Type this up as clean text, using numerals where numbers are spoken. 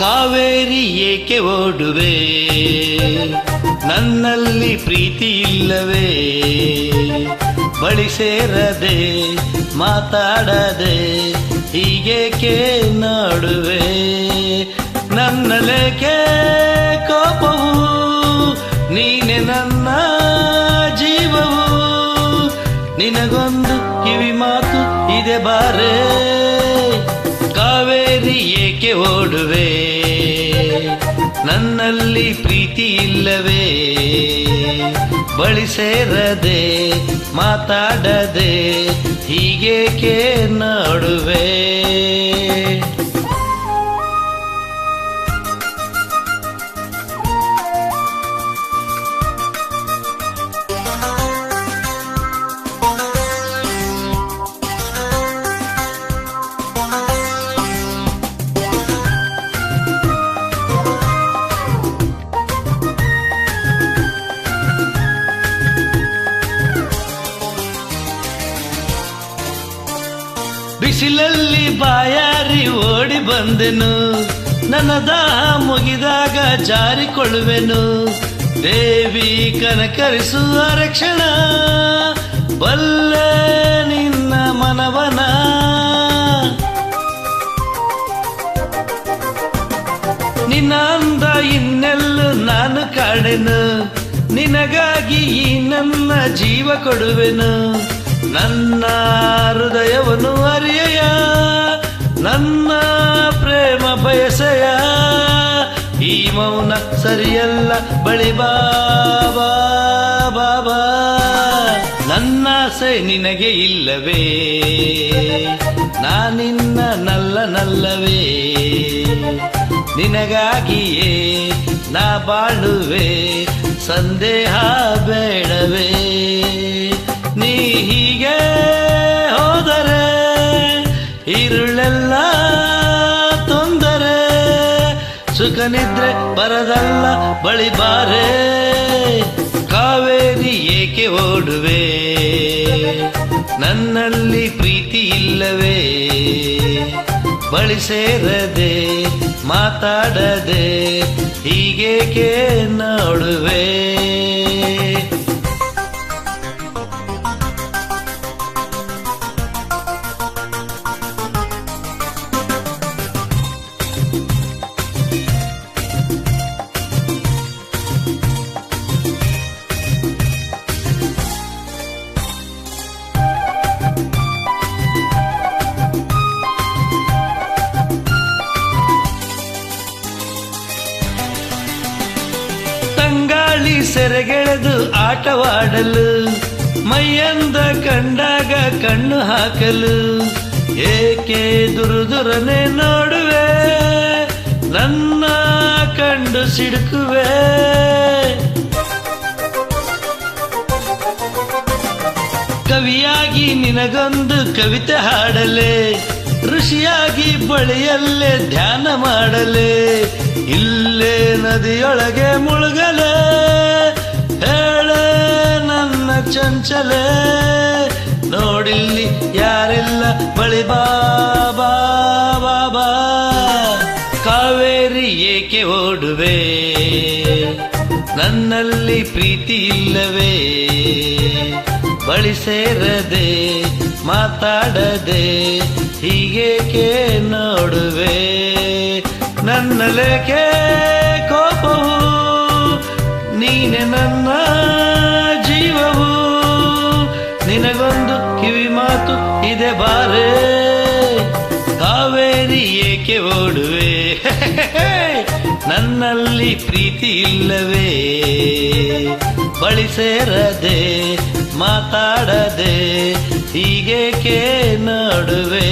ಕಾವೇರಿ ಏಕೆ ಓಡುವೆ, ನನ್ನಲ್ಲಿ ಪ್ರೀತಿ ಇಲ್ಲವೇ, ಬಳಿ ಸೇರದೆ ಮಾತಾಡದೆ ಹೀಗೇಕೆ ನಾಡುವೆ, ನನ್ನಲೇಕೆ ಕೋಪವು, ನೀನೆ ನನ್ನ ಜೀವವು, ನಿನಗೊಂದು ಕಿವಿ ಮಾತು ಇದೆ ಬಾರೆ, ಕಾವೇರಿ ಏಕೆ ಓಡುವೆ, ನನ್ನಲ್ಲಿ ಪ್ರೀತಿ ಇಲ್ಲವೇ, ಬಳಿ ಸೇರದೆ ಮಾತಾಡದೆ ಹೀಗೇಕೆ ನಾಡುವೆ. ಬಿಸಿಲಲ್ಲಿ ಬಾಯಾರಿ ಓಡಿ ಬಂದೆನು, ನನ್ನ ದಾಹ ಮುಗಿದಾಗ ಜಾರಿಕೊಳ್ಳುವೆನು, ದೇವಿ ಕನಕರಿಸುವ ರಕ್ಷಣ ಬಲ್ಲೆ ನಿನ್ನ ಮನವನ, ನಿನ್ನ ಅಂದ ಇನ್ನೆಲ್ಲೂ ನಾನು ಕಾಣೆನು, ನಿನಗಾಗಿ ಈ ನನ್ನ ಜೀವ ಕೊಡುವೆನು, ನನ್ನ ಹೃದಯವನ್ನು ಅರಿಯಯ, ನನ್ನ ಪ್ರೇಮ ಬಯಸೆಯ, ಈ ಮೌನ ಸರಿಯಲ್ಲ ಬಳಿ ಬಾಬಾ ಬಾಬಾ, ನನ್ನಾಸೆ ನಿನಗೆ ಇಲ್ಲವೇ, ನಾನಿನ್ನ ನಲ್ಲವೇ, ನಿನಗಾಗಿಯೇ ನಾ ಬಾಳುವೆ, ಸಂದೇಹ ಬೇಡವೇ, ನೀ ಹೀಗೆ ಹೋದರೆ ഇരുಳೆಲ್ಲ ತೊಂದರೆ, ಸುಖ ನಿದ್ರೆ ಬರದಲ್ಲ ಬಳಿ ಬಾರೆ, ಕಾವೇರಿ ಏಕೆ ಓಡುವೆ, ನನ್ನಲ್ಲಿ ಪ್ರೀತಿ ಇಲ್ಲವೇ, ಬಳಿ ಸೇರದೆ ಮಾತಾಡದೆ ಹೀಗೇಕೆ ನೋಡುವೆ. ತಂಗಾಳಿ ಸೆರೆಗೆಳೆದು ಆಟವಾಡಲು, ಮೈಯಂದ ಕಂಡಾಗ ಕಣ್ಣು ಹಾಕಲು, ಏಕೆ ದುರುದುರನೆ ನೋಡುವೆ, ನನ್ನ ಕಂಡು ಸಿಡುಕುವೆ, ಕವಿಯಾಗಿ ನಿನಗೊಂದು ಕವಿತೆ ಹಾಡಲೆ, ಋಷಿಯಾಗಿ ಬಳಿಯಲ್ಲೇ ಧ್ಯಾನ ಮಾಡಲೆ, ಇಲ್ಲೇ ನದಿಯೊಳಗೆ ಮುಳುಗಲೆ, ಹೇಳೆ ನನ್ನ ಚಂಚಲೆ, ನೋಡಿಲ್ಲಿ ಯಾರಿಲ್ಲ ಬಳಿ ಬಾಬಾ ಬಾಬಾ, ಕಾವೇರಿ ಏಕೆ ಓಡುವೆ, ನನ್ನಲ್ಲಿ ಪ್ರೀತಿ ಇಲ್ಲವೇ, ಬಳಿ ಸೇರದೆ ಮಾತಾಡದೆ ಹೀಗೇಕೆ ನೋಡುವೆ, ನನ್ನಲೇಕೆ ಕೋಪವು, ನೀನೆ ನನ್ನ ಜೀವವು, ನಿನಗೊಂದು ಕಿವಿ ಮಾತು ಇದೆ ಬಾರೆ, ಕಾವೇರಿ ಏಕೆ ಓಡುವೆ, ನನ್ನಲ್ಲಿ ಪ್ರೀತಿ ಇಲ್ಲವೇ, ಬಳಿ ಸೇರದೆ ಮಾತಾಡದೆ ಹೀಗೇಕೆ ನೋಡುವೆ.